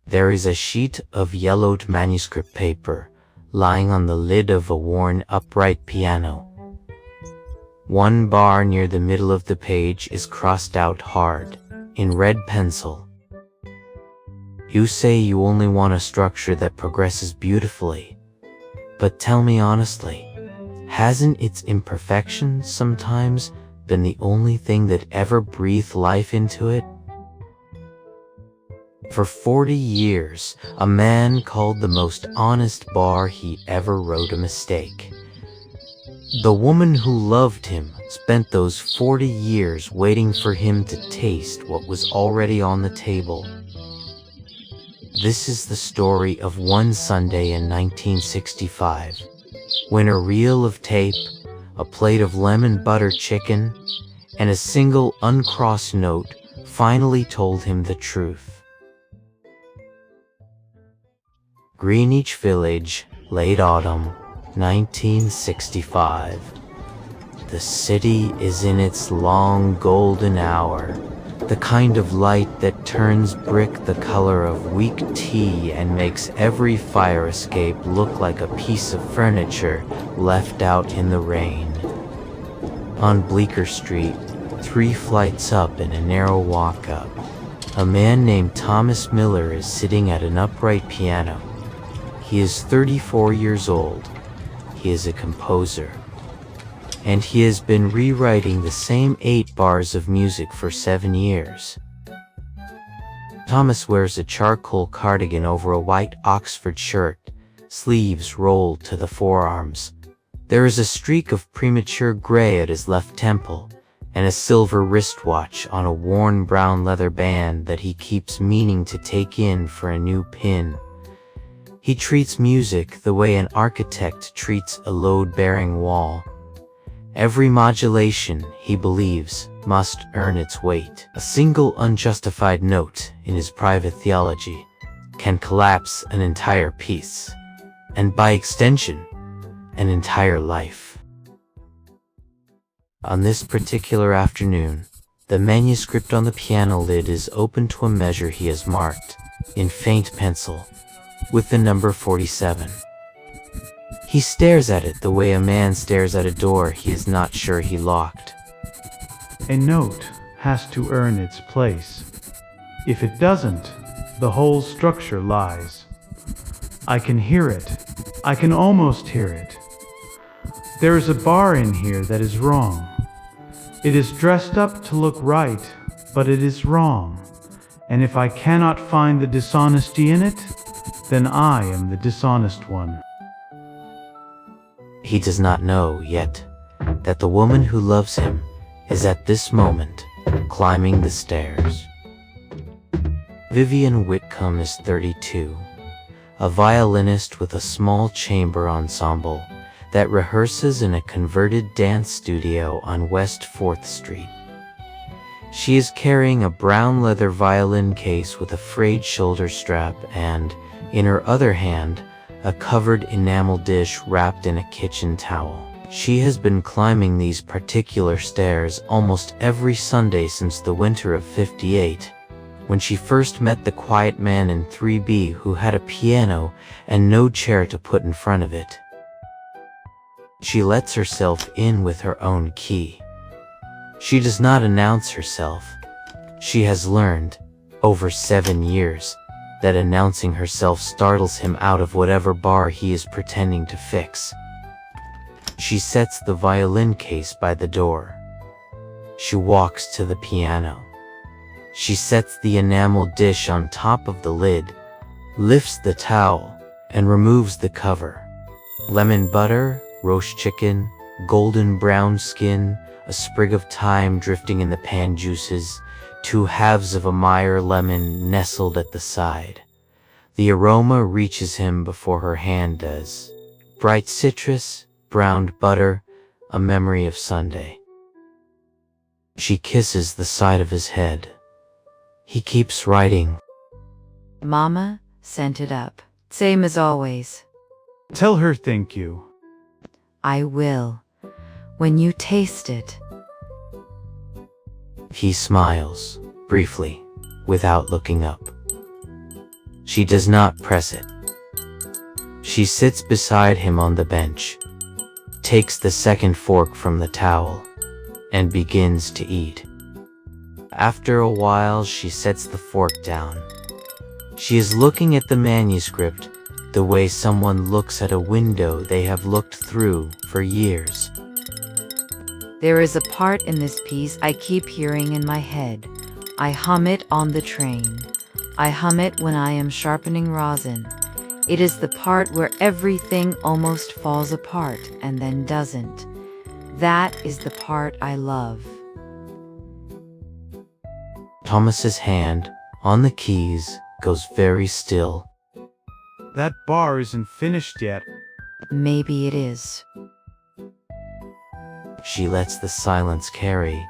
There is a sheet of yellowed manuscript paper lying on the lid of a worn upright piano. One bar near the middle of the page is crossed out hard, in red pencil. You say you only want a structure that progresses beautifully. But tell me honestly, hasn't its imperfections sometimes been the only thing that ever breathed life into it? For 40 years, a man called the most honest bar he ever wrote a mistake. The woman who loved him spent those 40 years waiting for him to taste what was already on the table. This is the story of one Sunday in 1965, when a reel of tape, a plate of lemon butter chicken, and a single uncrossed note finally told him the truth. Greenwich Village, late autumn, 1965. The city is in its long golden hour, the kind of light that turns brick the color of weak tea and makes every fire escape look like a piece of furniture left out in the rain. On Bleecker Street, 3 flights up and a narrow walk up, a man named Thomas Miller is sitting at an upright piano. He is 34 years old. He is a composer. And he has been rewriting the same 8 bars of music for 7 years. Thomas wears a charcoal cardigan over a white Oxford shirt, sleeves rolled to the forearms. There is a streak of premature gray at his left temple, and a silver wristwatch on a worn brown leather band that he keeps meaning to take in for a new pin. He treats music the way an architect treats a load-bearing wall. Every modulation, he believes, must earn its weight. A single unjustified note in his private theology can collapse an entire piece, and by extension, an entire life. On this particular afternoon, the manuscript on the piano lid is open to a measure he has marked, in faint pencil, with the number 47. He stares at it the way a man stares at a door he is not sure he locked. A note has to earn its place. If it doesn't, the whole structure lies. I can hear it. I can almost hear it. There is a bar in here that is wrong. It is dressed up to look right, but it is wrong. And if I cannot find the dishonesty in it, then I am the dishonest one. He does not know yet that the woman who loves him is at this moment climbing the stairs. Vivian Whitcomb is 32, a violinist with a small chamber ensemble that rehearses in a converted dance studio on West 4th Street. She is carrying a brown leather violin case with a frayed shoulder strap and, in her other hand, a covered enamel dish wrapped in a kitchen towel. She has been climbing these particular stairs almost every Sunday since the winter of '58, when she first met the quiet man in 3B who had a piano and no chair to put in front of it. She lets herself in with her own key. She does not announce herself. She has learned, over 7 years, that announcing herself startles him out of whatever bar he is pretending to fix. She sets the violin case by the door. She walks to the piano. She sets the enamel dish on top of the lid, lifts the towel, and removes the cover. Lemon butter, roast chicken, golden brown skin, a sprig of thyme drifting in the pan juices, 2 halves of a Meyer lemon nestled at the side. The aroma reaches him before her hand does. Bright citrus, browned butter, a memory of Sunday. She kisses the side of his head. He keeps writing. Mama sent it up, same as always. Tell her thank you. I will, when you taste it. He smiles, briefly, without looking up. She does not press it. She sits beside him on the bench, takes the second fork from the towel, and begins to eat. After a while, she sets the fork down. She is looking at the manuscript the way someone looks at a window they have looked through for years. There is a part in this piece I keep hearing in my head. I hum it on the train. I hum it when I am sharpening rosin. It is the part where everything almost falls apart and then doesn't. That is the part I love. Thomas's hand on the keys goes very still. That bar isn't finished yet. Maybe it is. She lets the silence carry.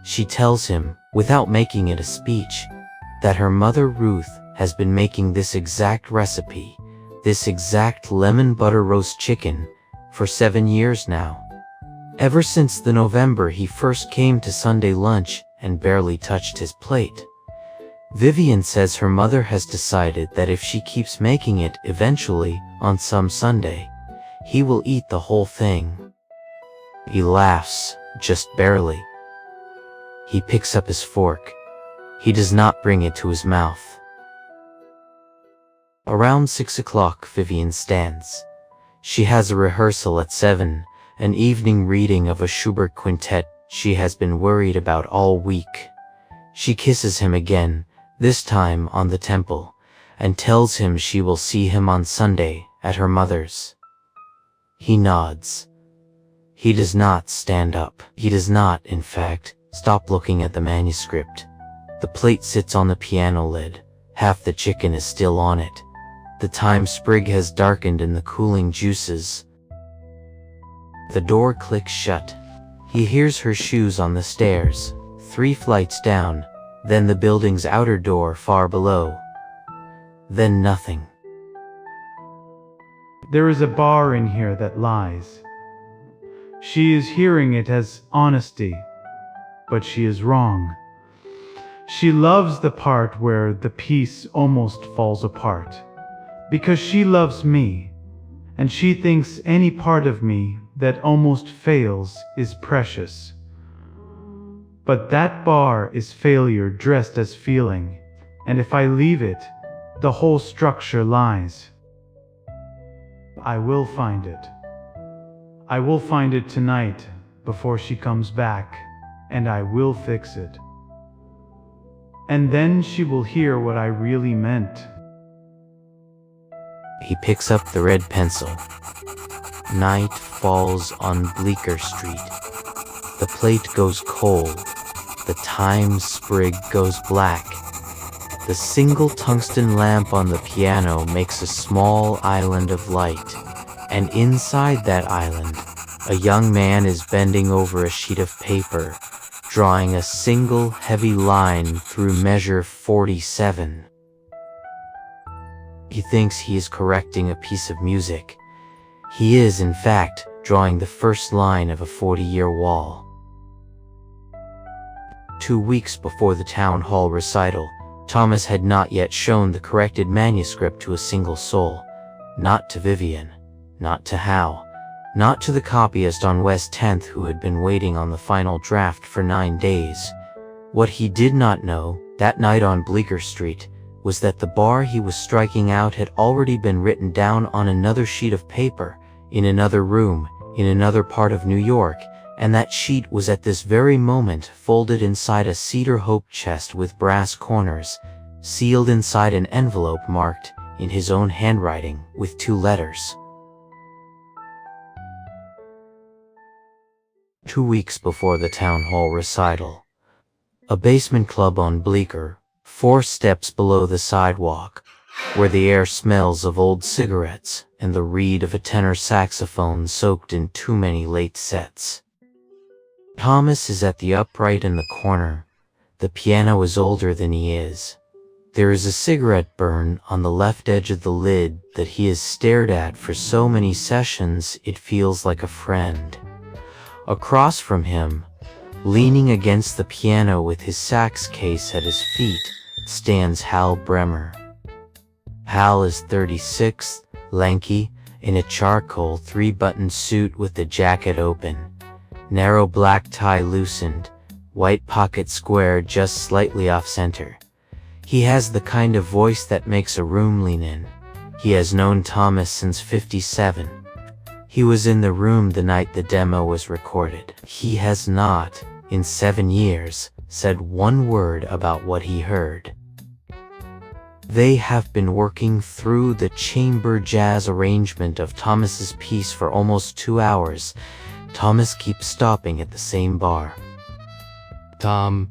She tells him, without making it a speech, that her mother Ruth has been making this exact recipe, this exact lemon butter roast chicken, for 7 years now. Ever since the November he first came to Sunday lunch and barely touched his plate. Vivian says her mother has decided that if she keeps making it, eventually, on some Sunday, he will eat the whole thing. He laughs, just barely. He picks up his fork. He does not bring it to his mouth. Around 6 o'clock, Vivian stands. She has a rehearsal at 7, an evening reading of a Schubert quintet she has been worried about all week. She kisses him again, this time on the temple, and tells him she will see him on Sunday at her mother's. He nods. He does not stand up. He does not, in fact, stop looking at the manuscript. The plate sits on the piano lid. Half the chicken is still on it. The thyme sprig has darkened in the cooling juices. The door clicks shut. He hears her shoes on the stairs, 3 flights down, then the building's outer door far below. Then nothing. There is a bar in here that lies. She is hearing it as honesty, but she is wrong. She loves the part where the piece almost falls apart, because she loves me, and she thinks any part of me that almost fails is precious. But that bar is failure dressed as feeling, and if I leave it, the whole structure lies. I will find it. I will find it tonight before she comes back, and I will fix it. And then she will hear what I really meant. He picks up the red pencil. Night falls on Bleecker Street. The plate goes cold. The thyme sprig goes black. The single tungsten lamp on the piano makes a small island of light, and inside that island, a young man is bending over a sheet of paper, drawing a single heavy line through measure 47. He thinks he is correcting a piece of music. He is, in fact, drawing the first line of a 40-year wall. 2 weeks before the town hall recital, Thomas had not yet shown the corrected manuscript to a single soul. Not to Vivian, not to Hal, not to the copyist on West 10th who had been waiting on the final draft for 9 days. What he did not know, that night on Bleecker Street, was that the bar he was striking out had already been written down on another sheet of paper, in another room, in another part of New York, and that sheet was at this very moment folded inside a cedar hope chest with brass corners, sealed inside an envelope marked, in his own handwriting, with 2 letters. 2 weeks before the town hall recital. A basement club on Bleecker, 4 steps below the sidewalk, where the air smells of old cigarettes and the reed of a tenor saxophone soaked in too many late sets. Thomas is at the upright in the corner. The piano is older than he is. There is a cigarette burn on the left edge of the lid that he has stared at for so many sessions it feels like a friend. Across from him, leaning against the piano with his sax case at his feet, stands Hal Bremer. Hal is 36, lanky, in a charcoal 3-button suit with the jacket open, narrow black tie loosened, white pocket square just slightly off-center. He has the kind of voice that makes a room lean in. He has known Thomas since '57. He was in the room the night the demo was recorded. He has not, in 7 years, said one word about what he heard. They have been working through the chamber jazz arrangement of Thomas's piece for almost 2 hours. Thomas keeps stopping at the same bar. Tom,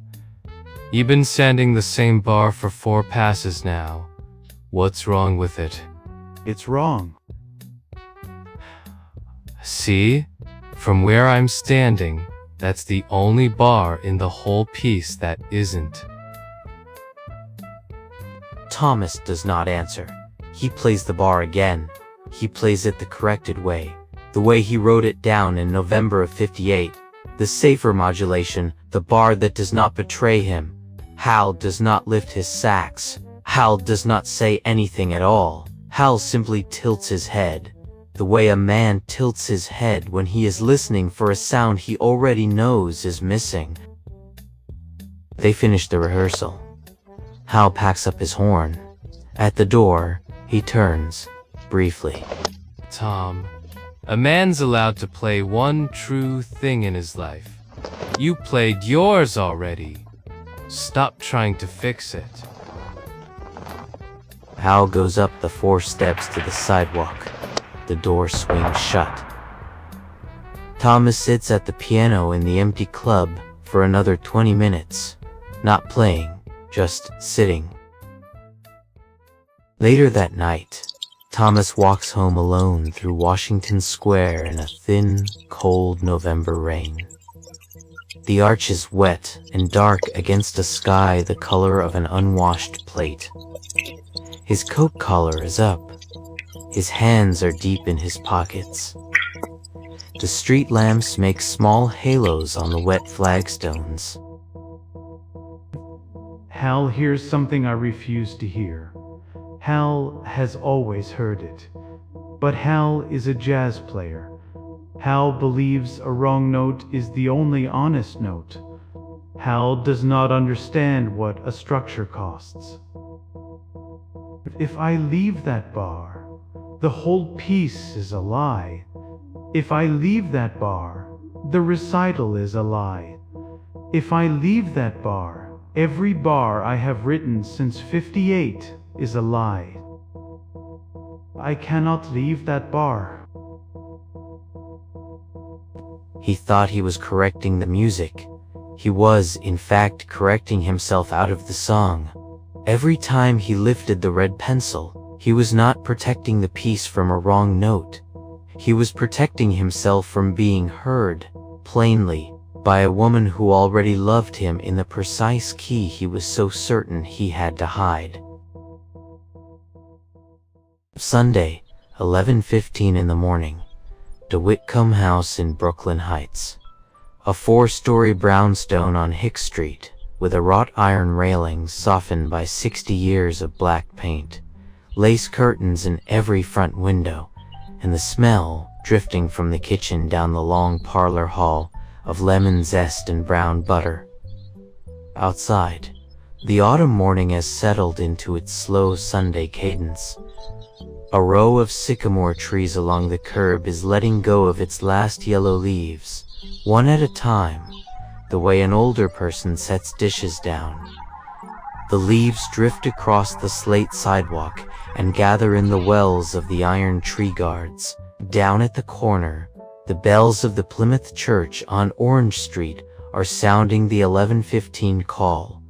you've been standing the same bar for 4 passes now. What's wrong with it? It's wrong. See? From where I'm standing, that's the only bar in the whole piece that isn't. Thomas does not answer. He plays the bar again. He plays it the corrected way, the way he wrote it down in November of '58. The safer modulation, the bar that does not betray him. Hal does not lift his sax. Hal does not say anything at all. Hal simply tilts his head, the way a man tilts his head when he is listening for a sound he already knows is missing. They finish the rehearsal. Hal packs up his horn. At the door, he turns, briefly. Tom, a man's allowed to play one true thing in his life. You played yours already. Stop trying to fix it. Hal goes up the 4 steps to the sidewalk. The door swings shut. Thomas sits at the piano in the empty club for another 20 minutes, not playing, just sitting. Later that night, Thomas walks home alone through Washington Square in a thin, cold November rain. The arch is wet and dark against a sky the color of an unwashed plate. His coat collar is up. His hands are deep in his pockets. The street lamps make small halos on the wet flagstones. Hal hears something I refuse to hear. Hal has always heard it. But Hal is a jazz player. Hal believes a wrong note is the only honest note. Hal does not understand what a structure costs. If I leave that bar, the whole piece is a lie. If I leave that bar, the recital is a lie. If I leave that bar, every bar I have written since '58 is a lie. I cannot leave that bar. He thought he was correcting the music. He was, in fact, correcting himself out of the song. Every time he lifted the red pencil, he was not protecting the piece from a wrong note. He was protecting himself from being heard, plainly, by a woman who already loved him in the precise key he was so certain he had to hide. Sunday, 11:15 in the morning. The Whitcomb house in Brooklyn Heights. A 4-story brownstone on Hicks Street, with a wrought iron railing softened by 60 years of black paint, lace curtains in every front window, and the smell, drifting from the kitchen down the long parlor hall, of lemon zest and brown butter. Outside, the autumn morning has settled into its slow Sunday cadence. A row of sycamore trees along the curb is letting go of its last yellow leaves, one at a time, the way an older person sets dishes down. The leaves drift across the slate sidewalk and gather in the wells of the iron tree guards. Down at the corner, the bells of the Plymouth Church on Orange Street are sounding the 11:15 call,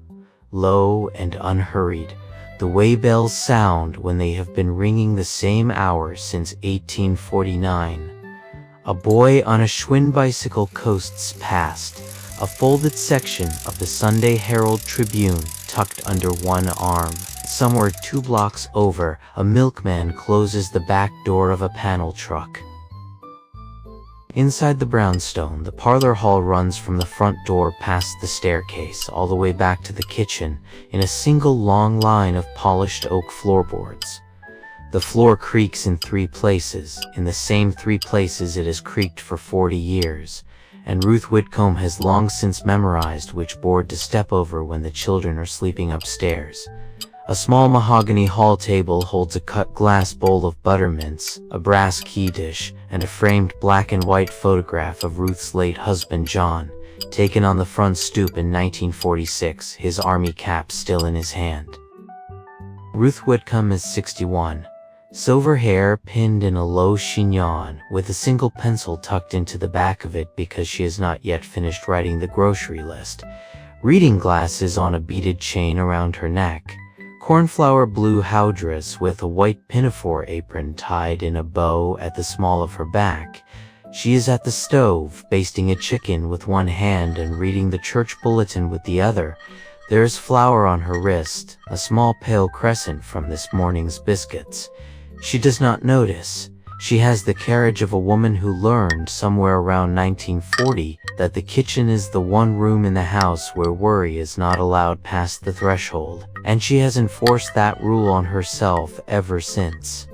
low and unhurried, the way bells sound when they have been ringing the same hour since 1849. A boy on a Schwinn bicycle coasts past, a folded section of the Sunday Herald Tribune tucked under one arm. Somewhere 2 blocks over, a milkman closes the back door of a panel truck. Inside the brownstone, the parlor hall runs from the front door past the staircase all the way back to the kitchen in a single long line of polished oak floorboards. The floor creaks in 3 places, in the same 3 places it has creaked for 40 years, and Ruth Whitcomb has long since memorized which board to step over when the children are sleeping upstairs. A small mahogany hall table holds a cut glass bowl of buttermints, a brass key dish, and a framed black and white photograph of Ruth's late husband John, taken on the front stoop in 1946, his army cap still in his hand. Ruth Whitcomb is 61. Silver hair pinned in a low chignon, with a single pencil tucked into the back of it because she has not yet finished writing the grocery list. Reading glasses on a beaded chain around her neck. Cornflower blue howdress with a white pinafore apron tied in a bow at the small of her back. She is at the stove, basting a chicken with one hand and reading the church bulletin with the other. There is flour on her wrist, a small pale crescent from this morning's biscuits. She does not notice. She has the carriage of a woman who learned somewhere around 1940 that the kitchen is the one room in the house where worry is not allowed past the threshold, and she has enforced that rule on herself ever since.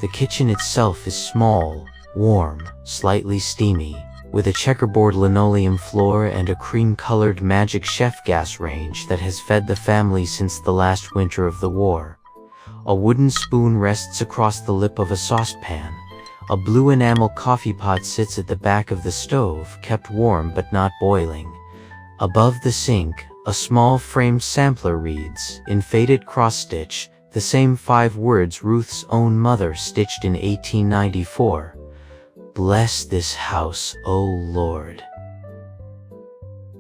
The kitchen itself is small, warm, slightly steamy, with a checkerboard linoleum floor and a cream-colored Magic Chef gas range that has fed the family since the last winter of the war. A wooden spoon rests across the lip of a saucepan. A blue enamel coffee pot sits at the back of the stove, kept warm but not boiling. Above the sink, a small framed sampler reads, in faded cross-stitch, the same 5 words Ruth's own mother stitched in 1894. "Bless this house, O Lord."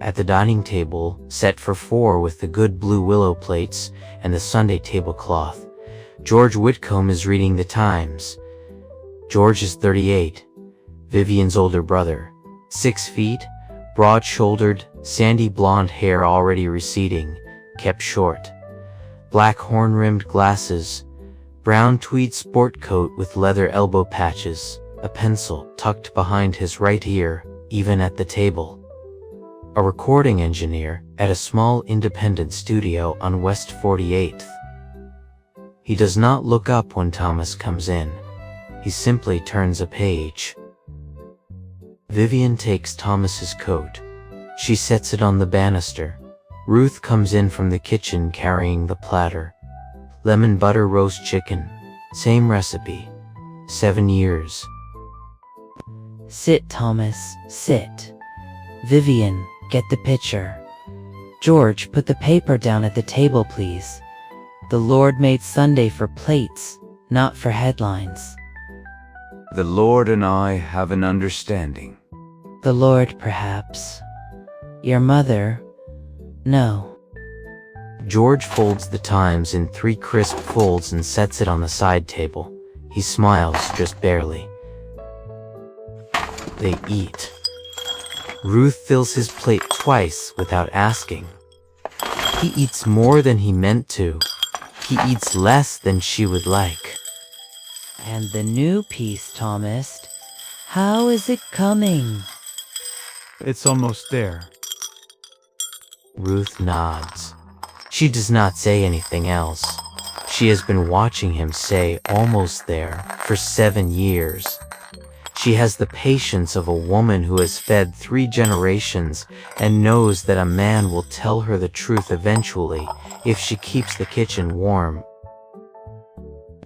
At the dining table, set for 4 with the good blue willow plates and the Sunday tablecloth, George Whitcomb is reading the Times. George is 38, Vivian's older brother, 6 feet, broad-shouldered, sandy blonde hair already receding, kept short, black horn-rimmed glasses, brown tweed sport coat with leather elbow patches, a pencil tucked behind his right ear, even at the table. A recording engineer at a small independent studio on West 48th. He does not look up when Thomas comes in. He simply turns a page. Vivian takes Thomas's coat. She sets it on the banister. Ruth comes in from the kitchen carrying the platter. Lemon butter roast chicken. Same recipe. 7 years. Sit, Thomas, sit. Vivian, get the pitcher. George, put the paper down at the table, please. The Lord made Sunday for plates, not for headlines. The Lord and I have an understanding. The Lord, perhaps. Your mother, no. George folds the Times in 3 crisp folds and sets it on the side table. He smiles, just barely. They eat. Ruth fills his plate twice without asking. He eats more than he meant to. He eats less than she would like. And the new piece, Thomas, how is it coming? It's almost there. Ruth nods. She does not say anything else. She has been watching him say "almost there" for 7 years. She has the patience of a woman who has fed 3 generations and knows that a man will tell her the truth eventually if she keeps the kitchen warm.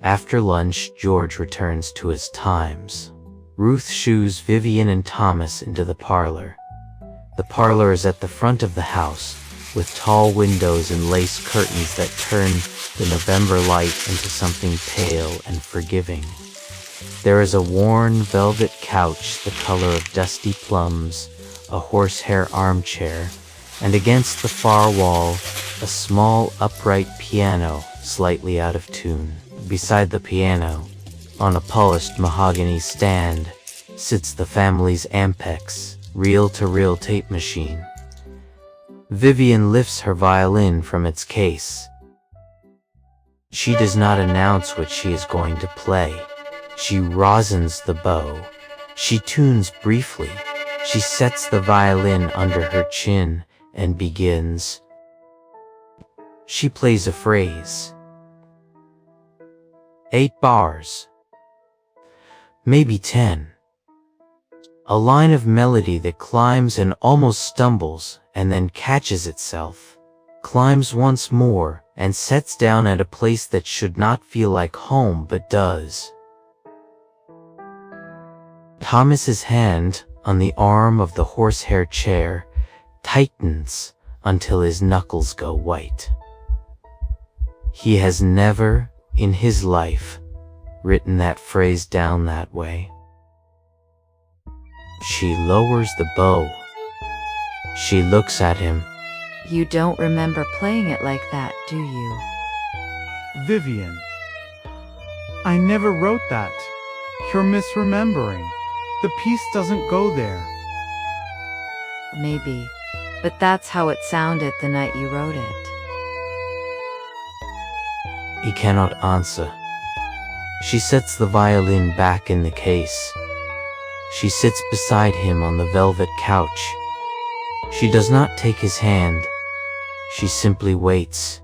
After lunch, George returns to his Times. Ruth shoos Vivian and Thomas into the parlor. The parlor is at the front of the house, with tall windows and lace curtains that turn the November light into something pale and forgiving. There is a worn velvet couch the color of dusty plums, a horsehair armchair, and against the far wall, a small upright piano slightly out of tune. Beside the piano, on a polished mahogany stand, sits the family's Ampex, reel-to-reel tape machine. Vivian lifts her violin from its case. She does not announce what she is going to play. She rosins the bow. She tunes briefly. She sets the violin under her chin and begins. She plays a phrase. 8 bars. Maybe 10. A line of melody that climbs and almost stumbles and then catches itself, climbs once more and sets down at a place that should not feel like home but does. Thomas's hand on the arm of the horsehair chair tightens until his knuckles go white. He has never, in his life, written that phrase down that way. She lowers the bow. She looks at him. You don't remember playing it like that, do you? Vivian, I never wrote that. You're misremembering. The piece doesn't go there. Maybe, but that's how it sounded the night you wrote it. He cannot answer. She sets the violin back in the case. She sits beside him on the velvet couch. She does not take his hand. She simply waits.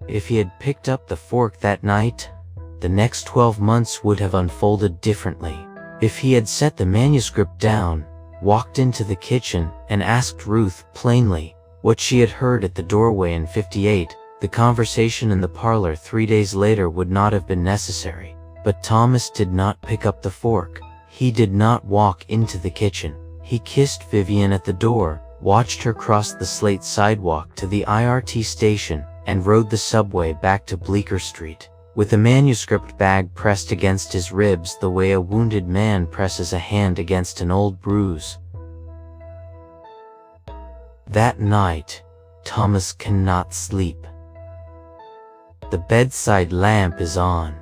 If he had picked up the fork that night, the next 12 months would have unfolded differently. If he had set the manuscript down, walked into the kitchen, and asked Ruth plainly what she had heard at the doorway in 58, the conversation in the parlor 3 days later would not have been necessary. But Thomas did not pick up the fork. He did not walk into the kitchen. He kissed Vivian at the door, watched her cross the slate sidewalk to the IRT station, and rode the subway back to Bleecker Street, with a manuscript bag pressed against his ribs the way a wounded man presses a hand against an old bruise. That night, Thomas cannot sleep. The bedside lamp is on.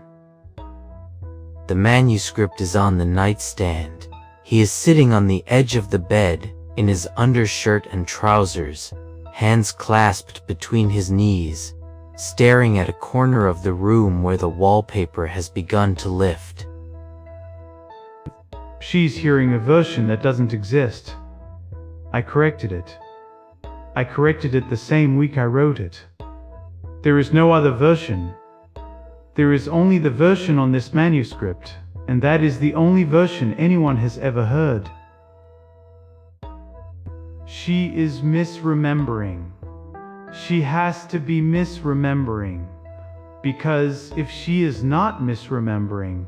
The manuscript is on the nightstand. He is sitting on the edge of the bed, in his undershirt and trousers, hands clasped between his knees, staring at a corner of the room where the wallpaper has begun to lift. She's hearing a version that doesn't exist. I corrected it. I corrected it the same week I wrote it. There is no other version. There is only the version on this manuscript, and that is the only version anyone has ever heard. She is misremembering. She has to be misremembering, because if she is not misremembering,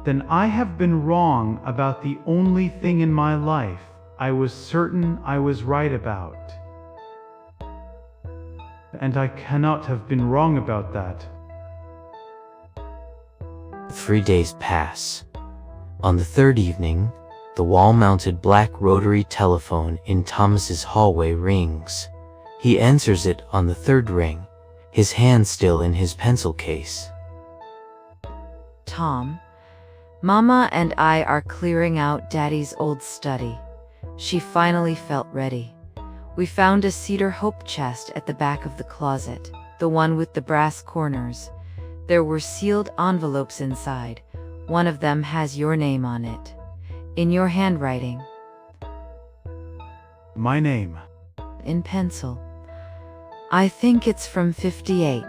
then I have been wrong about the only thing in my life I was certain I was right about. And I cannot have been wrong about that. 3 days pass. On the third evening, the wall-mounted black rotary telephone in Thomas's hallway rings. He answers it on the third ring, his hand still in his pencil case. Tom, Mama and I are clearing out Daddy's old study. She finally felt ready. We found a cedar hope chest at the back of the closet, the one with the brass corners. There were sealed envelopes inside. One of them has your name on it, in your handwriting. My name. In pencil. I think it's from 58.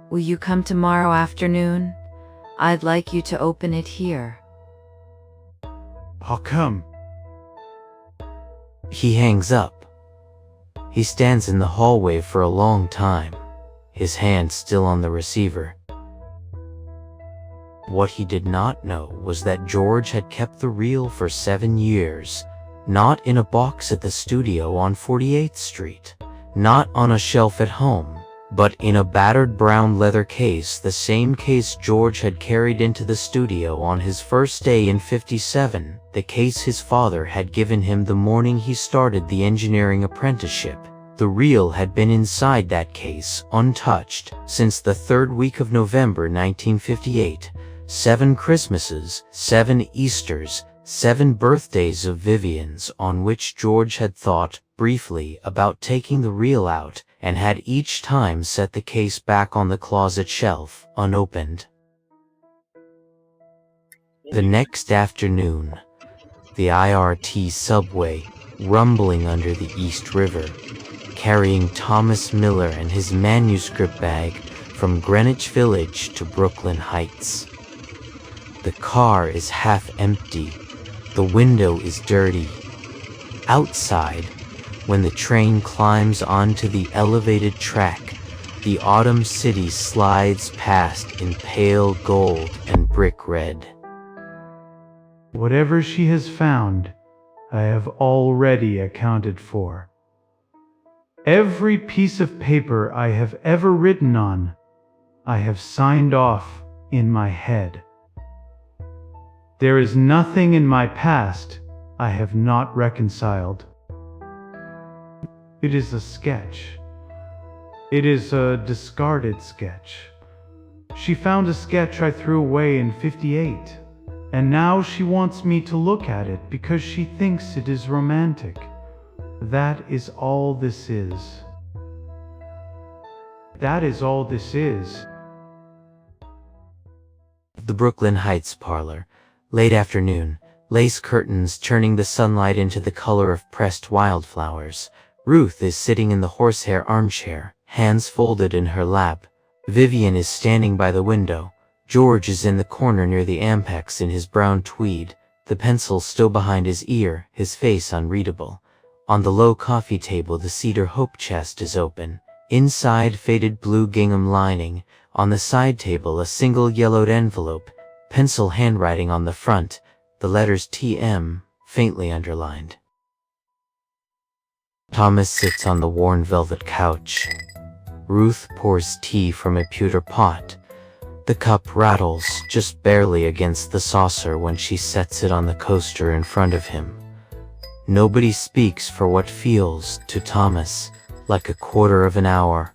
Will you come tomorrow afternoon? I'd like you to open it here. I'll come. He hangs up. He stands in the hallway for a long time, his hand still on the receiver. What he did not know was that George had kept the reel for 7 years, not in a box at the studio on 48th Street, not on a shelf at home, but in a battered brown leather case, the same case George had carried into the studio on his first day in 57, the case his father had given him the morning he started the engineering apprenticeship. The reel had been inside that case, untouched, since the third week of November 1958. 7 Christmases, 7 Easters, 7 birthdays of Vivian's on which George had thought, briefly, about taking the reel out, and had each time set the case back on the closet shelf, unopened. The next afternoon, the IRT subway, rumbling under the East River, carrying Thomas Miller and his manuscript bag from Greenwich Village to Brooklyn Heights. The car is half empty. The window is dirty. Outside, when the train climbs onto the elevated track, the autumn city slides past in pale gold and brick red. Whatever she has found, I have already accounted for. Every piece of paper I have ever written on, I have signed off in my head. There is nothing in my past I have not reconciled. It is a sketch. It is a discarded sketch. She found a sketch I threw away in '58, and now she wants me to look at it because she thinks it is romantic. That is all this is. That is all this is. The Brooklyn Heights parlor. Late afternoon. Lace curtains turning the sunlight into the color of pressed wildflowers. Ruth is sitting in the horsehair armchair, hands folded in her lap. Vivian is standing by the window. George is in the corner near the Ampex in his brown tweed, the pencil still behind his ear, his face unreadable. On the low coffee table the cedar hope chest is open. Inside faded blue gingham lining. On the side table a single yellowed envelope, pencil handwriting on the front, the letters TM, faintly underlined. Thomas sits on the worn velvet couch. Ruth pours tea from a pewter pot. The cup rattles just barely against the saucer when she sets it on the coaster in front of him. Nobody speaks for what feels, to Thomas, like a quarter of an hour.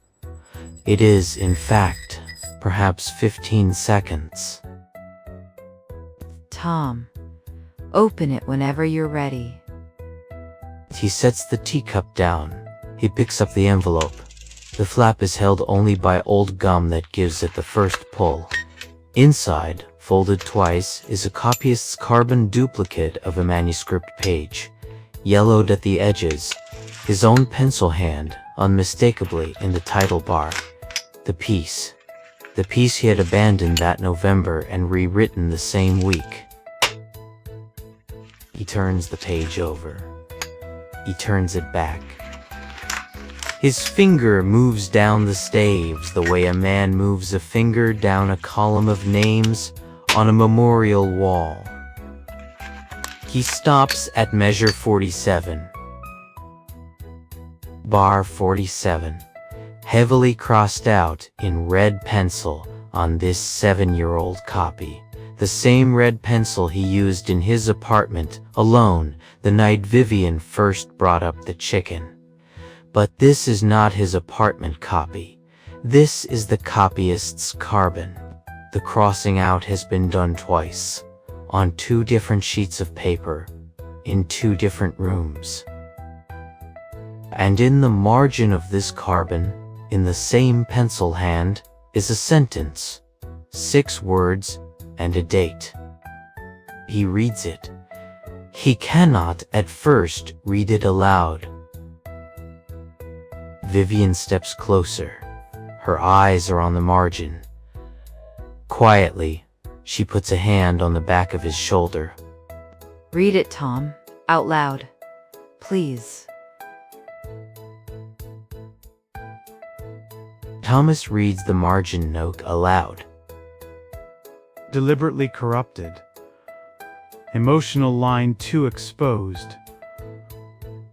It is, in fact, perhaps 15 seconds. Tom, open it whenever you're ready. He sets the teacup down. He picks up the envelope. The flap is held only by old gum that gives it the first pull. Inside, folded twice, is a copyist's carbon duplicate of a manuscript page, yellowed at the edges, his own pencil hand, unmistakably in the title bar. The piece he had abandoned that November and rewritten the same week. He turns the page over. He turns it back. His finger moves down the staves the way a man moves a finger down a column of names on a memorial wall. He stops at measure 47. Bar 47, heavily crossed out in red pencil on this 7-year-old copy. The same red pencil he used in his apartment, alone, the night Vivian first brought up the chicken. But this is not his apartment copy. This is the copyist's carbon. The crossing out has been done twice, on 2 different sheets of paper, in 2 different rooms. And in the margin of this carbon, in the same pencil hand, is a sentence, 6 words, and a date. He reads it. He cannot at first read it aloud. Vivian steps closer. Her eyes are on the margin. Quietly, she puts a hand on the back of his shoulder. Read it, Tom, out loud. Please. Thomas reads the margin note aloud. Deliberately corrupted. Emotional line 2 exposed.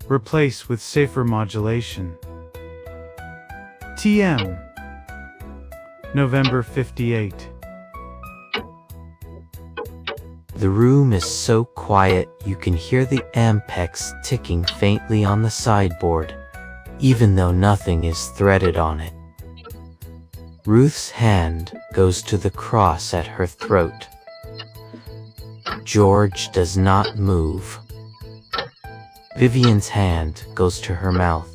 Replace with safer modulation. TM. November 58. The room is so quiet you can hear the Ampex ticking faintly on the sideboard, even though nothing is threaded on it. Ruth's hand goes to the cross at her throat. George does not move. Vivian's hand goes to her mouth.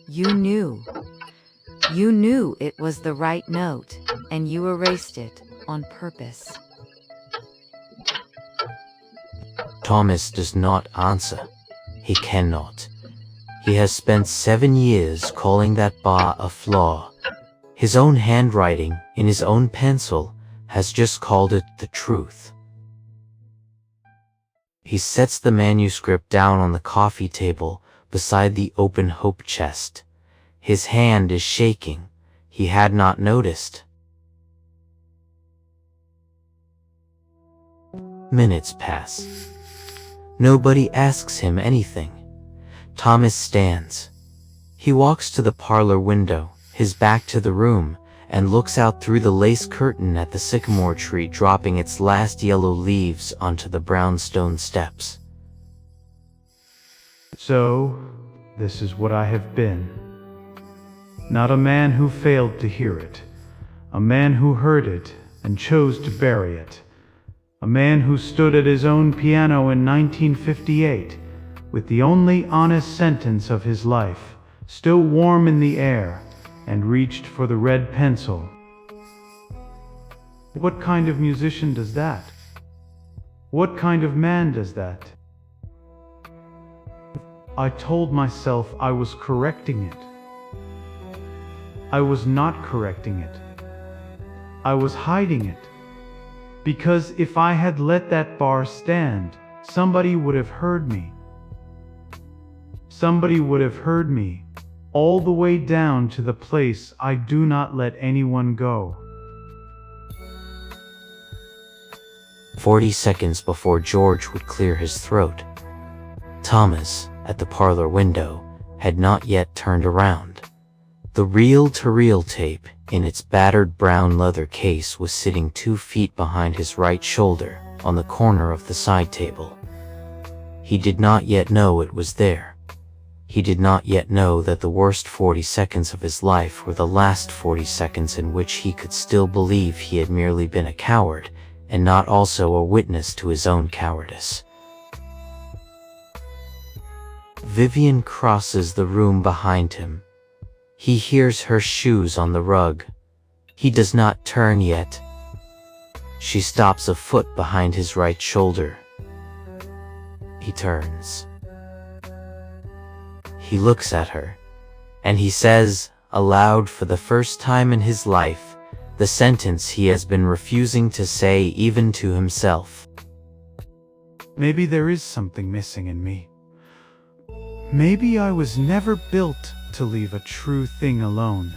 You knew. You knew it was the right note, and you erased it on purpose. Thomas does not answer. He cannot. He has spent 7 years calling that bar a flaw, His own handwriting, in his own pencil, has just called it the truth. He sets the manuscript down on the coffee table beside the open hope chest. His hand is shaking. He had not noticed. Minutes pass. Nobody asks him anything. Thomas stands. He walks to the parlor window, his back to the room, and looks out through the lace curtain at the sycamore tree dropping its last yellow leaves onto the brownstone steps. So, this is what I have been. Not a man who failed to hear it, a man who heard it and chose to bury it, a man who stood at his own piano in 1958 with the only honest sentence of his life still warm in the air, and reached for the red pencil. What kind of musician does that? What kind of man does that? I told myself I was correcting it. I was not correcting it. I was hiding it. Because if I had let that bar stand, somebody would have heard me. Somebody would have heard me, all the way down to the place I do not let anyone go. 40 seconds before George would clear his throat, Thomas, at the parlor window, had not yet turned around. The reel-to-reel tape, in its battered brown leather case, was sitting 2 feet behind his right shoulder, on the corner of the side table. He did not yet know it was there. He did not yet know that the worst 40 seconds of his life were the last 40 seconds in which he could still believe he had merely been a coward, and not also a witness to his own cowardice. Vivian crosses the room behind him. He hears her shoes on the rug. He does not turn yet. She stops a foot behind his right shoulder. He turns. He looks at her, and he says, aloud for the first time in his life, the sentence he has been refusing to say even to himself. Maybe there is something missing in me. Maybe I was never built to leave a true thing alone.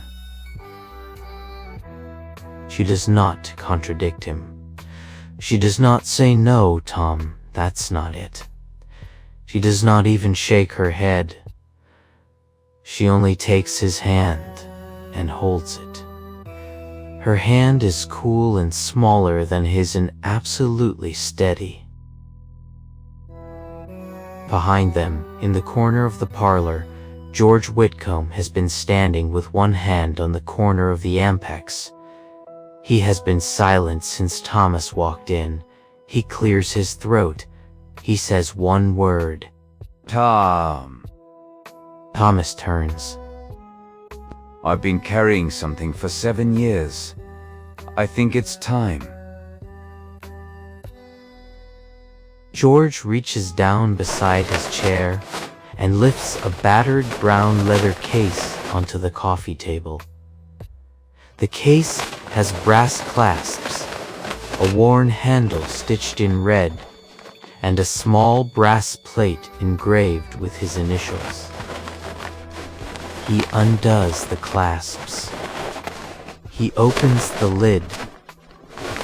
She does not contradict him. She does not say, "No, Tom, that's not it." She does not even shake her head. She only takes his hand and holds it. Her hand is cool and smaller than his and absolutely steady. Behind them, in the corner of the parlor, George Whitcomb has been standing with one hand on the corner of the ampex. He has been silent since Thomas walked in. He clears his throat. He says one word. Tom. Thomas turns. I've been carrying something for 7 years. I think it's time. George reaches down beside his chair and lifts a battered brown leather case onto the coffee table. The case has brass clasps, a worn handle stitched in red, and a small brass plate engraved with his initials. He undoes the clasps. He opens the lid.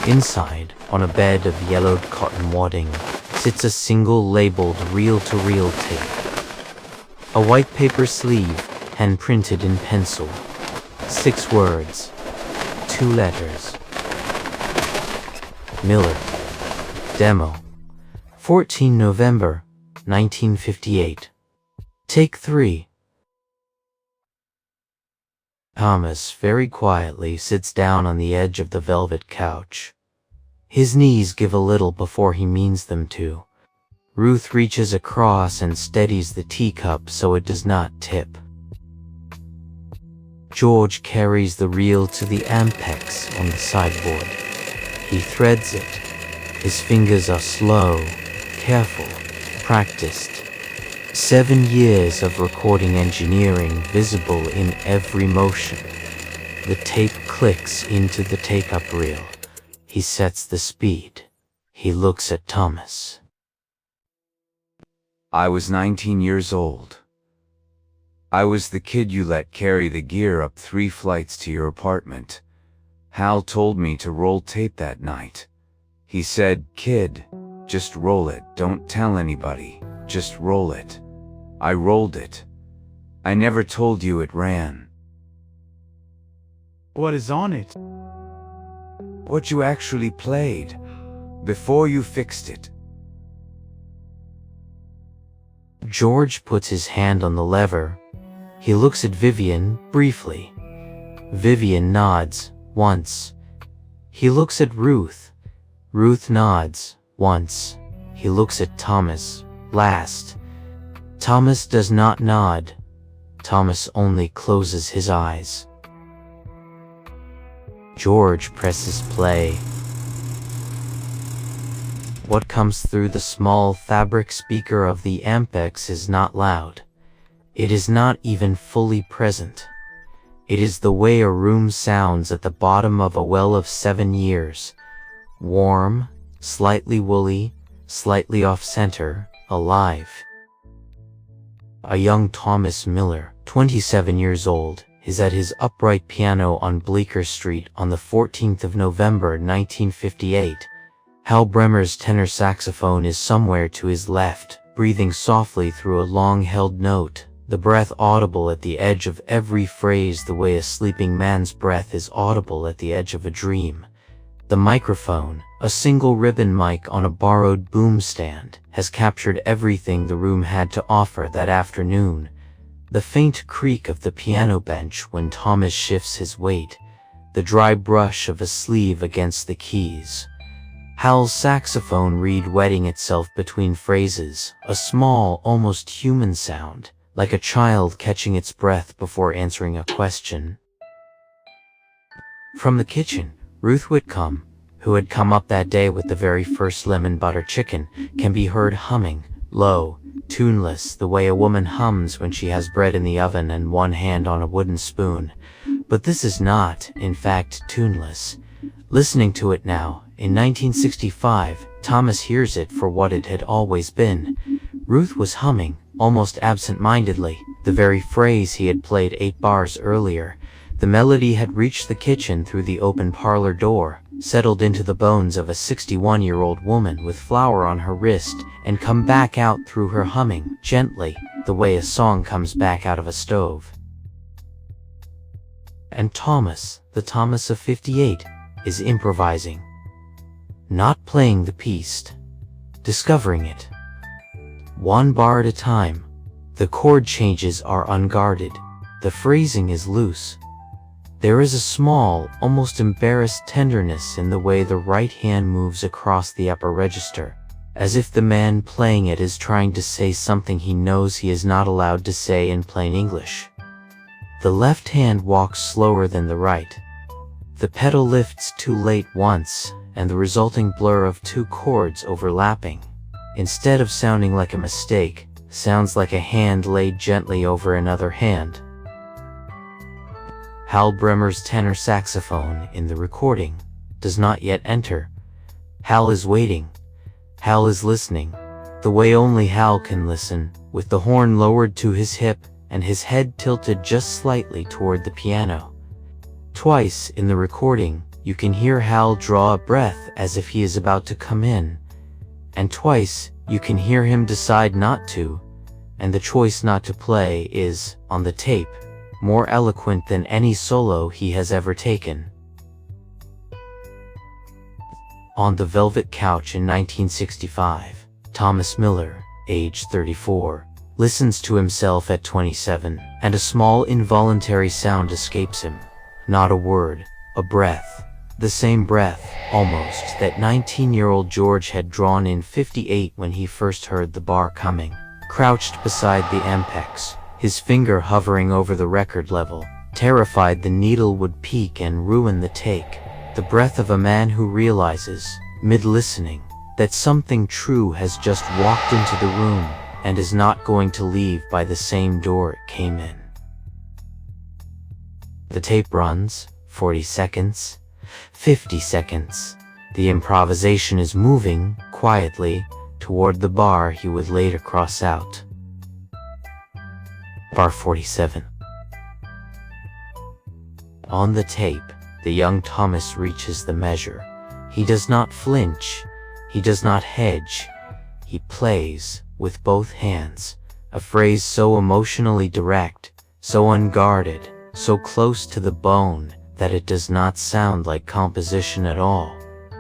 Inside, on a bed of yellowed cotton wadding, sits a single labeled reel-to-reel tape. A white paper sleeve, hand-printed in pencil. 6 words. 2 letters. Miller. Demo. 14 November, 1958. Take 3. Thomas very quietly sits down on the edge of the velvet couch. His knees give a little before he means them to. Ruth reaches across and steadies the teacup so it does not tip. George carries the reel to the ampex on the sideboard. He threads it. His fingers are slow, careful, practiced. 7 years of recording engineering visible in every motion. The tape clicks into the take-up reel. He sets the speed. He looks at Thomas. I was 19 years old. I was the kid you let carry the gear up 3 flights to your apartment. Hal told me to roll tape that night. He said, "Kid, just roll it, don't tell anybody, just roll it." I rolled it. I never told you it ran. What is on it? What you actually played, before you fixed it. George puts his hand on the lever. He looks at Vivian briefly. Vivian nods once. He looks at Ruth. Ruth nods once. He looks at Thomas last. Thomas does not nod. Thomas only closes his eyes. George presses play. What comes through the small fabric speaker of the Ampex is not loud. It is not even fully present. It is the way a room sounds at the bottom of a well of 7 years. Warm, slightly woolly, slightly off-center, alive. A young Thomas Miller, 27 years old, is at his upright piano on Bleecker Street on the 14th of November 1958. Hal Bremer's tenor saxophone is somewhere to his left, breathing softly through a long-held note, the breath audible at the edge of every phrase the way a sleeping man's breath is audible at the edge of a dream. The microphone, a single ribbon mic on a borrowed boom stand, has captured everything the room had to offer that afternoon. The faint creak of the piano bench when Thomas shifts his weight, the dry brush of a sleeve against the keys. Hal's saxophone reed wetting itself between phrases, a small, almost human sound, like a child catching its breath before answering a question. From the kitchen, Ruth Whitcomb, who had come up that day with the very first lemon butter chicken, can be heard humming, low, tuneless, the way a woman hums when she has bread in the oven and one hand on a wooden spoon. But this is not, in fact, tuneless. Listening to it now, in 1965, Thomas hears it for what it had always been. Ruth was humming, almost absent-mindedly, the very phrase he had played 8 bars earlier. The melody had reached the kitchen through the open parlor door, settled into the bones of a 61-year-old woman with flour on her wrist, and come back out through her humming, gently, the way a song comes back out of a stove. And Thomas, the Thomas of 58, is improvising. Not playing the piece, discovering it. 1 bar at a time. The chord changes are unguarded. The phrasing is loose. There is a small, almost embarrassed tenderness in the way the right hand moves across the upper register, as if the man playing it is trying to say something he knows he is not allowed to say in plain English. The left hand walks slower than the right. The pedal lifts too late once, and the resulting blur of 2 chords overlapping, instead of sounding like a mistake, sounds like a hand laid gently over another hand. Hal Bremer's tenor saxophone in the recording does not yet enter. Hal is waiting. Hal is listening, the way only Hal can listen, with the horn lowered to his hip and his head tilted just slightly toward the piano. Twice in the recording, you can hear Hal draw a breath as if he is about to come in, and twice you can hear him decide not to, and the choice not to play is, on the tape, more eloquent than any solo he has ever taken. On the velvet couch in 1965, Thomas Miller, age 34, listens to himself at 27, and a small involuntary sound escapes him. Not a word, a breath. The same breath, almost, that 19-year-old George had drawn in 58 when he first heard the bar coming. Crouched beside the Ampex, his finger hovering over the record level, terrified the needle would peak and ruin the take. The breath of a man who realizes, mid-listening, that something true has just walked into the room, and is not going to leave by the same door it came in. The tape runs, 40 seconds, 50 seconds. The improvisation is moving, quietly, toward the bar he would later cross out. Bar 47. On the tape, the young Thomas reaches the measure. He does not flinch. He does not hedge. He plays, with both hands, a phrase so emotionally direct, so unguarded, so close to the bone, that it does not sound like composition at all.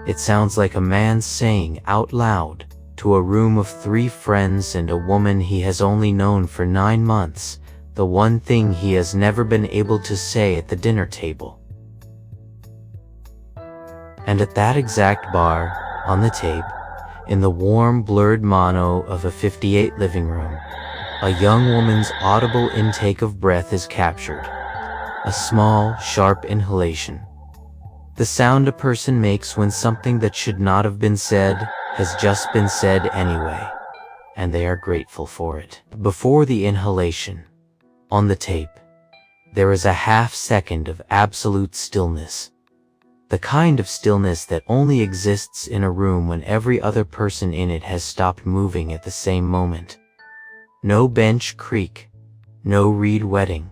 It sounds like a man saying out loud, to a room of 3 friends and a woman he has only known for 9 months, the one thing he has never been able to say at the dinner table. And at that exact bar, on the tape, in the warm, blurred mono of a 58 living room, a young woman's audible intake of breath is captured. A small, sharp inhalation. The sound a person makes when something that should not have been said has just been said anyway, and they are grateful for it. Before the inhalation, on the tape, there is a half-second of absolute stillness. The kind of stillness that only exists in a room when every other person in it has stopped moving at the same moment. No bench creak, no reed wetting,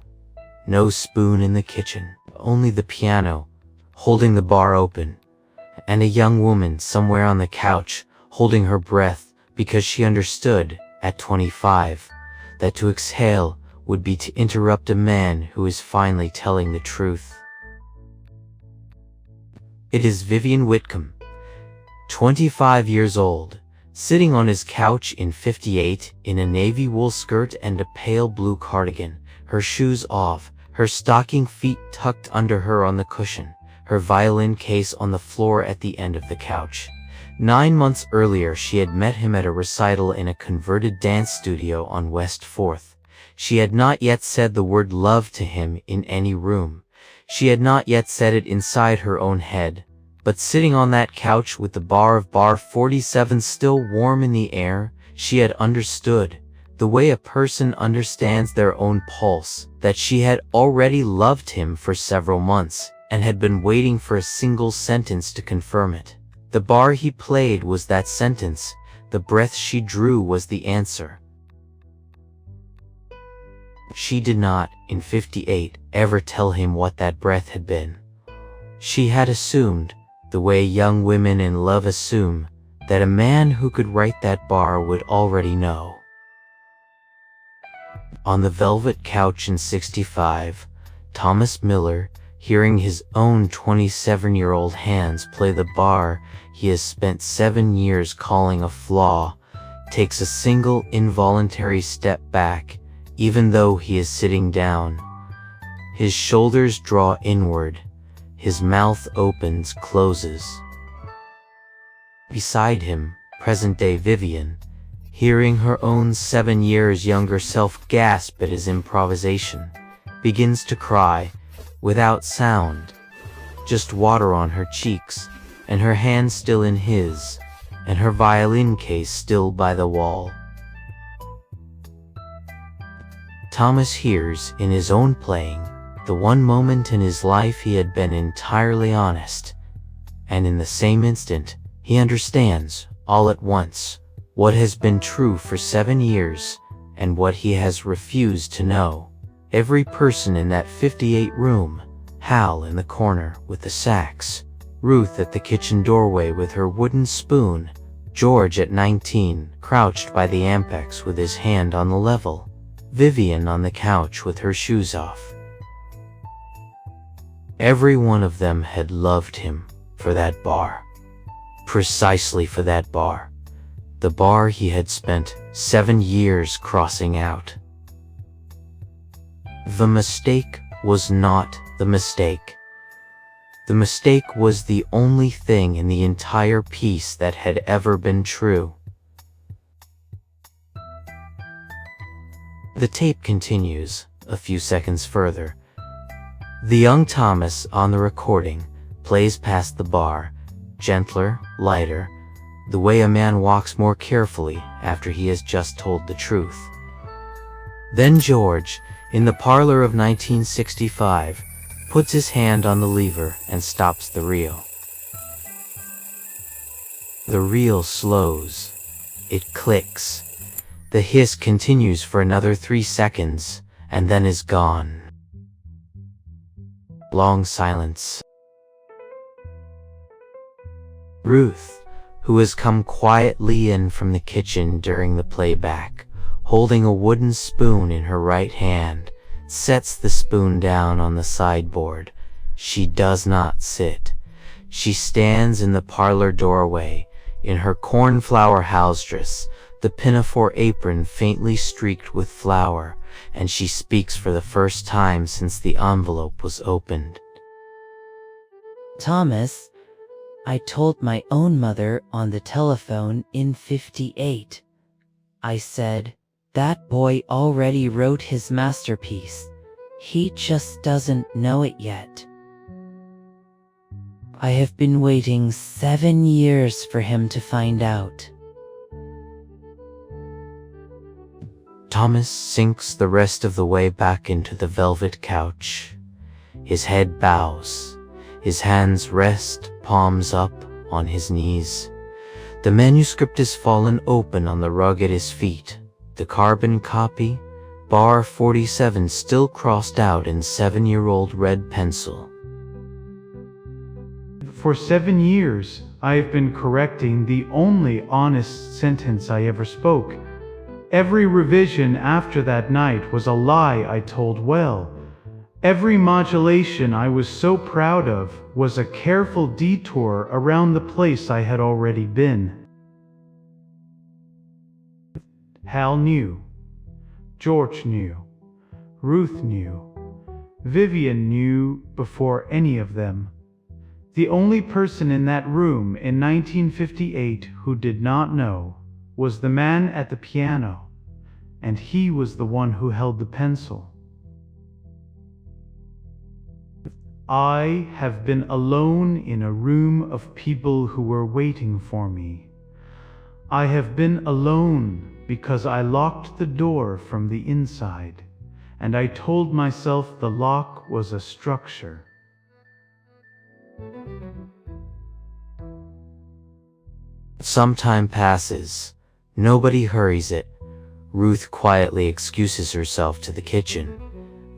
no spoon in the kitchen, only the piano, holding the bar open, and a young woman somewhere on the couch, holding her breath because she understood, at 25, that to exhale would be to interrupt a man who is finally telling the truth. It is Vivian Whitcomb, 25 years old, sitting on his couch in 58 in a navy wool skirt and a pale blue cardigan, her shoes off, her stocking feet tucked under her on the cushion, her violin case on the floor at the end of the couch. 9 months earlier she had met him at a recital in a converted dance studio on West 4th. She had not yet said the word love to him in any room. She had not yet said it inside her own head. But sitting on that couch with the bar of bar 47 still warm in the air, she had understood, the way a person understands their own pulse, that she had already loved him for several months, and had been waiting for a single sentence to confirm it. The bar he played was that sentence, the breath she drew was the answer. She did not, in 58, ever tell him what that breath had been. She had assumed, the way young women in love assume, that a man who could write that bar would already know. On the velvet couch in 65, Thomas Miller, hearing his own 27-year-old hands play the bar he has spent 7 years calling a flaw, takes a single involuntary step back, even though he is sitting down. His shoulders draw inward. His mouth opens, closes. Beside him, present-day Vivian, hearing her own 7 years younger self gasp at his improvisation, begins to cry, without sound, just water on her cheeks, and her hand still in his, and her violin case still by the wall. Thomas hears, in his own playing, the one moment in his life he had been entirely honest, and in the same instant, he understands, all at once, what has been true for 7 years, and what he has refused to know. Every person in that 58 room, Hal in the corner with the sax, Ruth at the kitchen doorway with her wooden spoon, George at 19, crouched by the Ampex with his hand on the level, Vivian on the couch with her shoes off. Every one of them had loved him for that bar. Precisely for that bar. The bar he had spent 7 years crossing out. The mistake was not the mistake. The mistake was the only thing in the entire piece that had ever been true. The tape continues, a few seconds further. The young Thomas on the recording plays past the bar, gentler, lighter, the way a man walks more carefully after he has just told the truth. Then George, in the parlor of 1965, puts his hand on the lever and stops the reel. The reel slows. It clicks. The hiss continues for another 3 seconds, and then is gone. Long silence. Ruth, who has come quietly in from the kitchen during the playback, holding a wooden spoon in her right hand, sets the spoon down on the sideboard. She does not sit. She stands in the parlor doorway, in her cornflower house dress, the pinafore apron faintly streaked with flour, and she speaks for the first time since the envelope was opened. Thomas, I told my own mother on the telephone in '58. I said, that boy already wrote his masterpiece. He just doesn't know it yet. I have been waiting 7 years for him to find out. Thomas sinks the rest of the way back into the velvet couch. His head bows. His hands rest, palms up, on his knees. The manuscript is fallen open on the rug at his feet. The carbon copy, bar 47, still crossed out in 7-year-old red pencil. For 7 years, I have been correcting the only honest sentence I ever spoke. Every revision after that night was a lie I told well. Every modulation I was so proud of was a careful detour around the place I had already been. Hal knew. George knew. Ruth knew. Vivian knew before any of them. The only person in that room in 1958 who did not know was the man at the piano, and he was the one who held the pencil. I have been alone in a room of people who were waiting for me. I have been alone because I locked the door from the inside, and I told myself the lock was a structure. Some time passes. Nobody hurries it. Ruth quietly excuses herself to the kitchen.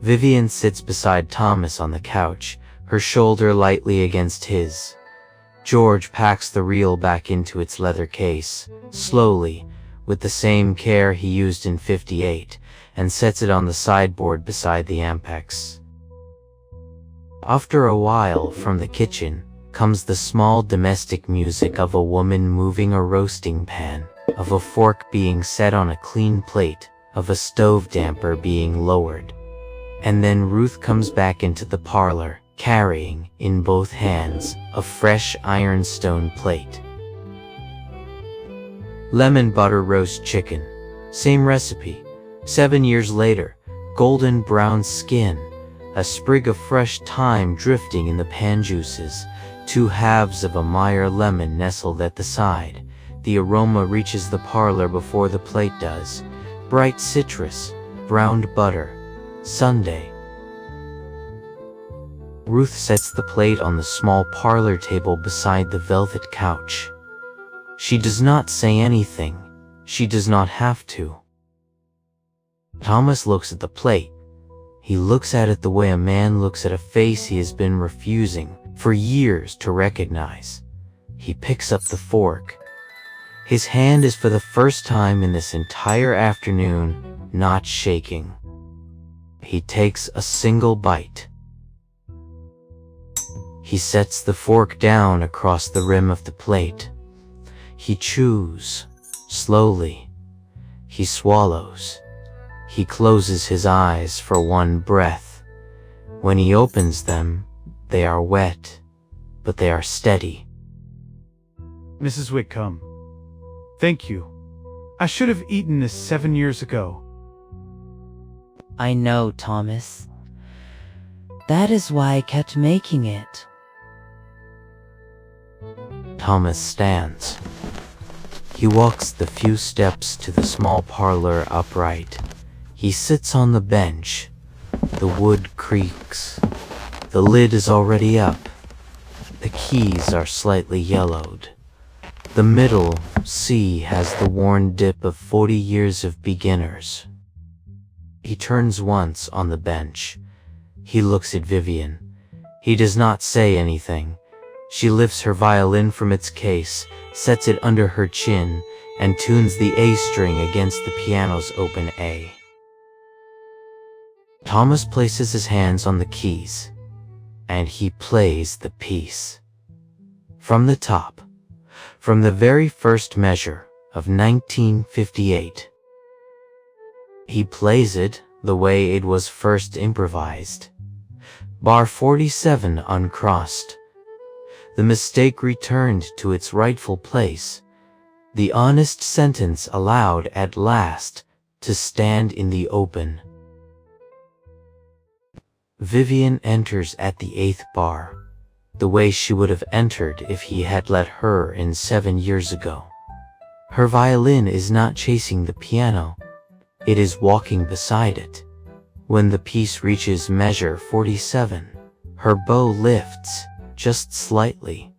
Vivian sits beside Thomas on the couch, her shoulder lightly against his. George packs the reel back into its leather case, slowly, with the same care he used in '58, and sets it on the sideboard beside the Ampex. After a while, from the kitchen, comes the small domestic music of a woman moving a roasting pan, of a fork being set on a clean plate, of a stove damper being lowered. And then Ruth comes back into the parlor, carrying, in both hands, a fresh ironstone plate. Lemon butter roast chicken. Same recipe. 7 years later, golden brown skin, a sprig of fresh thyme drifting in the pan juices, 2 halves of a Meyer lemon nestled at the side. The aroma reaches the parlor before the plate does. Bright citrus, browned butter. Sunday. Ruth sets the plate on the small parlor table beside the velvet couch. She does not say anything. She does not have to. Thomas looks at the plate. He looks at it the way a man looks at a face he has been refusing for years to recognize. He picks up the fork. His hand is for the first time in this entire afternoon not shaking. He takes a single bite. He sets the fork down across the rim of the plate. He chews, slowly. He swallows. He closes his eyes for one breath. When he opens them, they are wet, but they are steady. Mrs. Whitcomb, thank you. I should have eaten this 7 years ago. I know, Thomas. That is why I kept making it. Thomas stands. He walks the few steps to the small parlor upright. He sits on the bench. The wood creaks. The lid is already up. The keys are slightly yellowed. The middle C has the worn dip of 40 years of beginners. He turns once on the bench. He looks at Vivian. He does not say anything. She lifts her violin from its case, sets it under her chin, and tunes the A string against the piano's open A. Thomas places his hands on the keys, and he plays the piece. From the top, from the very first measure of 1958. He plays it the way it was first improvised. Bar 47 uncrossed. The mistake returned to its rightful place. The honest sentence allowed at last to stand in the open. Vivian enters at the 8th bar, the way she would have entered if he had let her in 7 years ago. Her violin is not chasing the piano, it is walking beside it. When the piece reaches measure 47, her bow lifts, just slightly,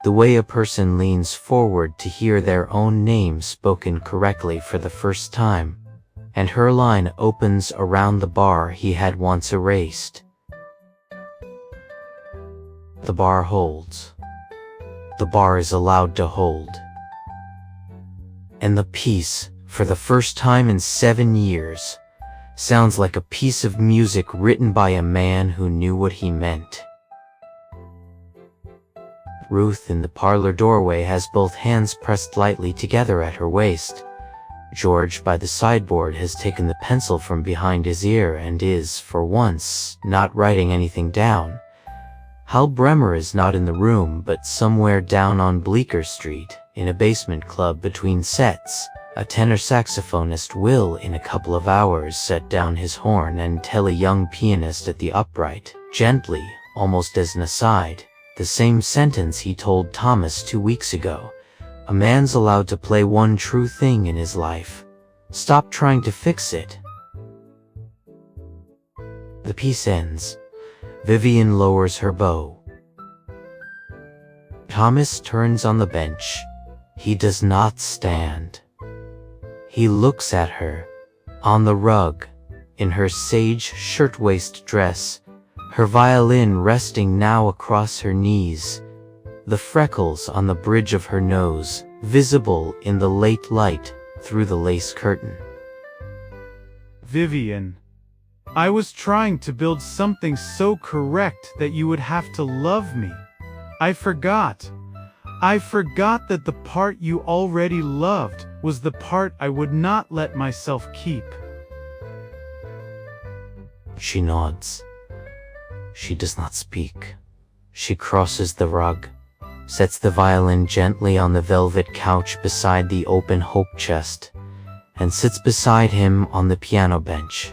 the way a person leans forward to hear their own name spoken correctly for the first time, and her line opens around the bar he had once erased. The bar holds. The bar is allowed to hold. And the piece, for the first time in 7 years, sounds like a piece of music written by a man who knew what he meant. Ruth in the parlor doorway has both hands pressed lightly together at her waist. George by the sideboard has taken the pencil from behind his ear and is, for once, not writing anything down. Hal Bremer is not in the room but somewhere down on Bleecker Street, in a basement club between sets. A tenor saxophonist will, in a couple of hours, set down his horn and tell a young pianist at the upright, gently, almost as an aside, the same sentence he told Thomas 2 weeks ago. A man's allowed to play one true thing in his life. Stop trying to fix it. The piece ends. Vivian lowers her bow. Thomas turns on the bench. He does not stand. He looks at her, on the rug, in her sage shirtwaist dress, her violin resting now across her knees, the freckles on the bridge of her nose, visible in the late light through the lace curtain. Vivian, I was trying to build something so correct that you would have to love me. I forgot that the part you already loved was the part I would not let myself keep. She nods. She does not speak. She crosses the rug, sets the violin gently on the velvet couch beside the open hope chest, and sits beside him on the piano bench.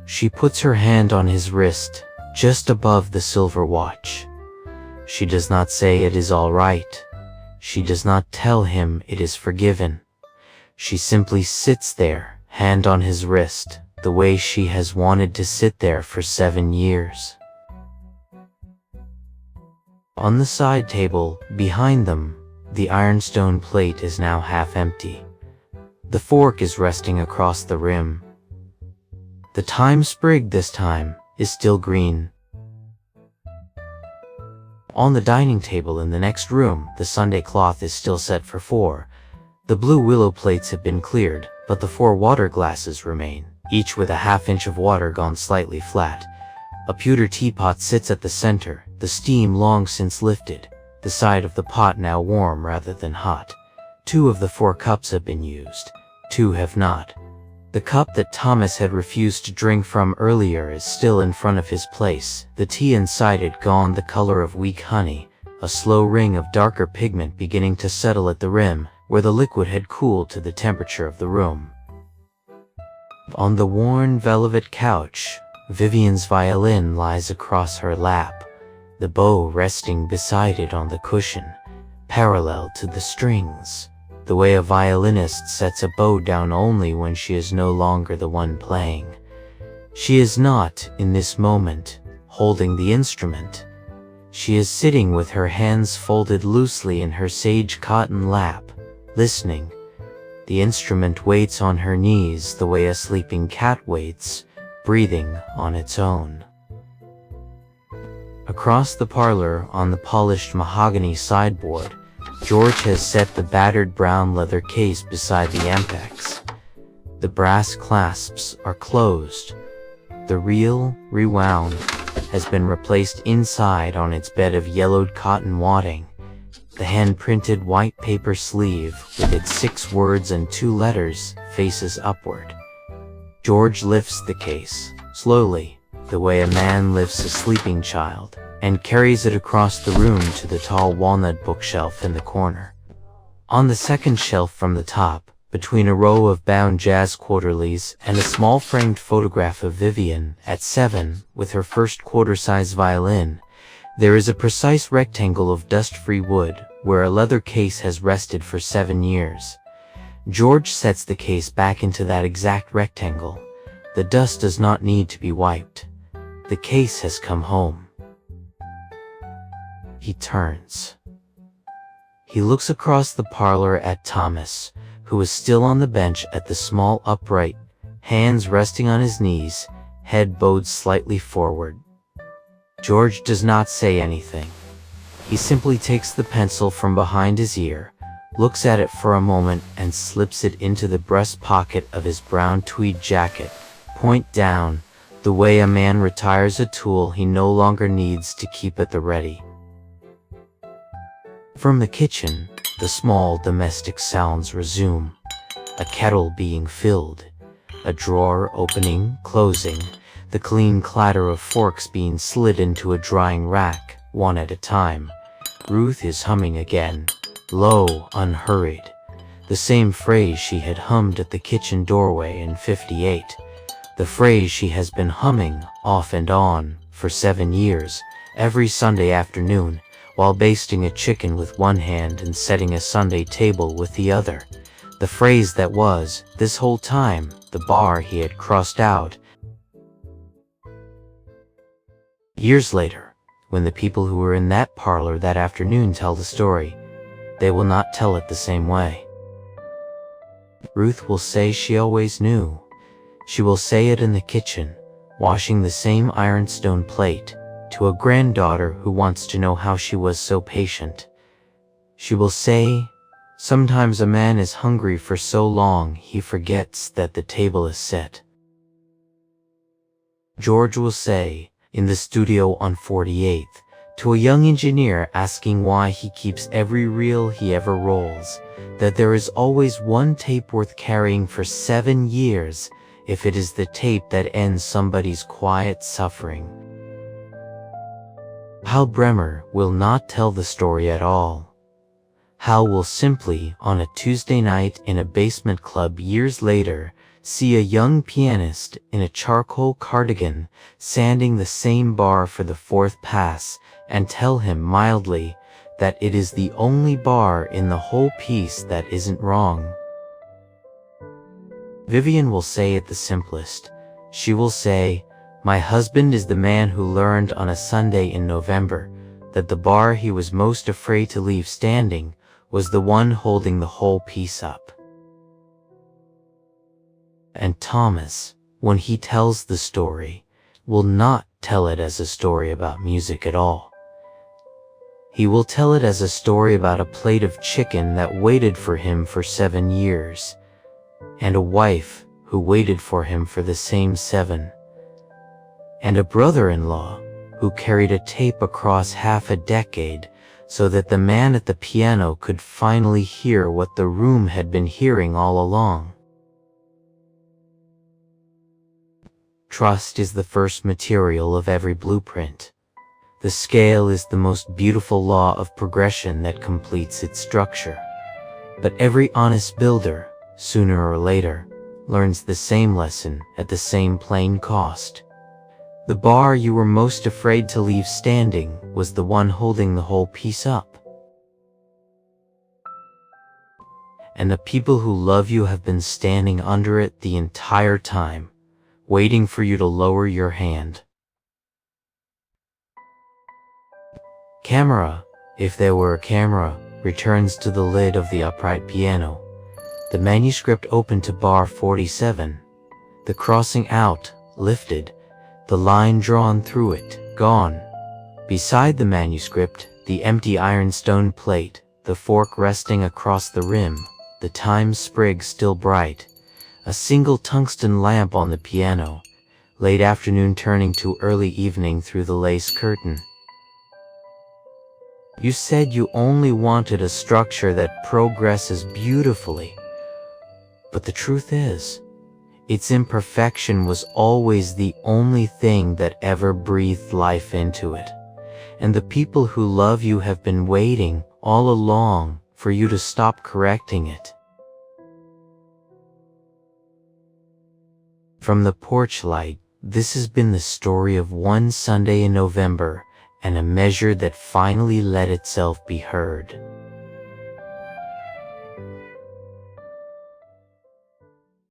She puts her hand on his wrist, just above the silver watch. She does not say it is all right. She does not tell him it is forgiven. She simply sits there, hand on his wrist, the way she has wanted to sit there for 7 years. On the side table, behind them, the ironstone plate is now half empty. The fork is resting across the rim. The thyme sprig this time is still green. On the dining table in the next room, the Sunday cloth is still set for 4. The blue willow plates have been cleared, but the 4 water glasses remain, each with a ½ inch of water gone slightly flat. A pewter teapot sits at the center, the steam long since lifted, the side of the pot now warm rather than hot. 2 of the 4 cups have been used, 2 have not. The cup that Thomas had refused to drink from earlier is still in front of his place, the tea inside it gone the color of weak honey, a slow ring of darker pigment beginning to settle at the rim, where the liquid had cooled to the temperature of the room. On the worn velvet couch, Vivian's violin lies across her lap, the bow resting beside it on the cushion, parallel to the strings, the way a violinist sets a bow down only when she is no longer the one playing. She is not, in this moment, holding the instrument. She is sitting with her hands folded loosely in her sage cotton lap, listening. The instrument waits on her knees the way a sleeping cat waits, breathing on its own. Across the parlor, on the polished mahogany sideboard, George has set the battered brown leather case beside the Ampex. The brass clasps are closed. The reel, rewound, has been replaced inside on its bed of yellowed cotton wadding. The hand-printed white paper sleeve, with its 6 words and 2 letters, faces upward. George lifts the case, slowly, the way a man lifts a sleeping child, and carries it across the room to the tall walnut bookshelf in the corner. On the second shelf from the top, between a row of bound jazz quarterlies and a small framed photograph of Vivian, at 7, with her first quarter-size violin, there is a precise rectangle of dust-free wood, where a leather case has rested for 7 years. George sets the case back into that exact rectangle. The dust does not need to be wiped. The case has come home. He turns. He looks across the parlor at Thomas, who is still on the bench at the small upright, hands resting on his knees, head bowed slightly forward. George does not say anything. He simply takes the pencil from behind his ear, looks at it for a moment, and slips it into the breast pocket of his brown tweed jacket, point down, the way a man retires a tool he no longer needs to keep at the ready. From the kitchen, the small domestic sounds resume. A kettle being filled, a drawer opening, closing, the clean clatter of forks being slid into a drying rack, one at a time. Ruth is humming again, low, unhurried. The same phrase she had hummed at the kitchen doorway in '58. The phrase she has been humming, off and on, for 7 years, every Sunday afternoon, while basting a chicken with one hand and setting a Sunday table with the other. The phrase that was, this whole time, the bar he had crossed out. Years later, when the people who were in that parlor that afternoon tell the story, they will not tell it the same way. Ruth will say she always knew. She will say it in the kitchen, washing the same ironstone plate, to a granddaughter who wants to know how she was so patient. She will say, sometimes a man is hungry for so long he forgets that the table is set. George will say, in the studio on 48th, to a young engineer asking why he keeps every reel he ever rolls, that there is always one tape worth carrying for 7 years, if it is the tape that ends somebody's quiet suffering. Hal Bremer will not tell the story at all. Hal will simply, on a Tuesday night in a basement club years later, see a young pianist in a charcoal cardigan sanding the same bar for the 4th pass, and tell him mildly that it is the only bar in the whole piece that isn't wrong. Vivian will say it the simplest. She will say, my husband is the man who learned on a Sunday in November that the bar he was most afraid to leave standing was the one holding the whole piece up. And Thomas, when he tells the story, will not tell it as a story about music at all. He will tell it as a story about a plate of chicken that waited for him for 7 years, and a wife who waited for him for the same 7, and a brother-in-law who carried a tape across half a decade so that the man at the piano could finally hear what the room had been hearing all along. Trust is the first material of every blueprint. The scale is the most beautiful law of progression that completes its structure. But every honest builder, sooner or later, learns the same lesson at the same plain cost. The bar you were most afraid to leave standing was the one holding the whole piece up. And the people who love you have been standing under it the entire time, waiting for you to lower your hand. Camera, if there were a camera, returns to the lid of the upright piano. The manuscript opened to bar 47. The crossing out, lifted. The line drawn through it, gone. Beside the manuscript, the empty ironstone plate, the fork resting across the rim, the time sprig still bright. A single tungsten lamp on the piano, late afternoon turning to early evening through the lace curtain. You said you only wanted a structure that progresses beautifully. But the truth is, its imperfection was always the only thing that ever breathed life into it. And the people who love you have been waiting all along for you to stop correcting it. From the porch light, this has been the story of one Sunday in November and a measure that finally let itself be heard.